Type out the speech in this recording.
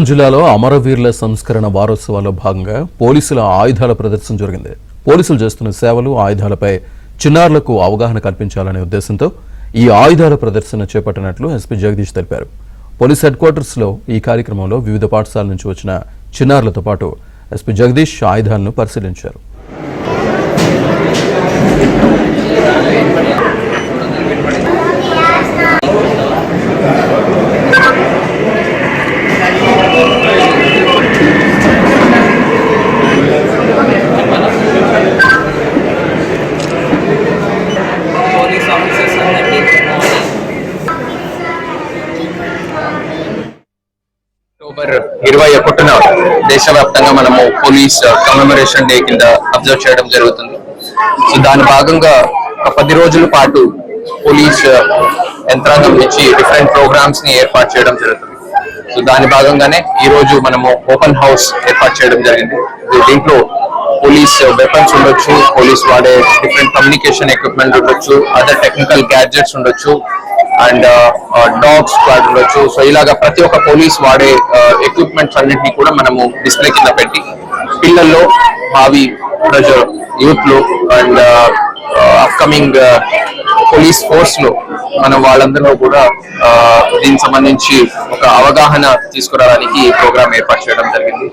జిల్లాలో అమరవీరుల సంస్కరణ వారోత్సవాల్లో భాగంగా పోలీసుల ఆయుధాల ప్రదర్శన జరిగింది. పోలీసులు చేస్తున్న సేవలు, ఆయుధాలపై చిన్నారులకు అవగాహన కల్పించాలనే ఉద్దేశంతో ఈ ఆయుధాల ప్రదర్శన చేపట్టినట్లు ఎస్పీ జగదీష్ తెలిపారు. పోలీస్ హెడ్ క్వార్టర్స్ లో ఈ కార్యక్రమంలో వివిధ పాఠశాలల నుంచి వచ్చిన చిన్నారులతో పాటు ఎస్పీ జగదీష్ ఆయుధాలను పరిశీలించారు. అక్టోబర్ 21న దేశవ్యాప్తంగా మనము పోలీస్ కమెమరేషన్ డే కింద అబ్జర్వ్ చేయడం జరుగుతుంది. సో దాని భాగంగా ఒక 10 రోజుల పాటు పోలీస్ యంత్రాంగం నుంచి డిఫరెంట్ ప్రోగ్రామ్స్ ని ఏర్పాటు చేయడం జరుగుతుంది. సో దాని భాగంగానే ఈ రోజు మనము ఓపెన్ హౌస్ ఏర్పాటు చేయడం జరిగింది. దీంట్లో పోలీస్ వెపన్స్ ఉండొచ్చు, పోలీస్ వాడే డిఫరెంట్ కమ్యూనికేషన్ ఎక్విప్మెంట్ ఉండొచ్చు, అదర్ టెక్నికల్ గ్యాడ్జెట్స్ ఉండొచ్చు, అండ్ డాగ్ స్క్వాడ్ ఉండొచ్చు. సో ఇలాగా ప్రతి ఒక్క పోలీస్ వాడే ఎక్విప్మెంట్స్ అన్నింటినీ కూడా మనము డిస్ప్లే కింద పెట్టి పిల్లల్లో, భావి ప్రజలు, యూత్ లో అండ్ అప్కమింగ్ పోలీస్ ఫోర్స్ లో మనం వాళ్ళందరిలో కూడా దీనికి సంబంధించి ఒక అవగాహన తీసుకురావడానికి ఈ ప్రోగ్రామ్ ఏర్పాటు చేయడం జరిగింది.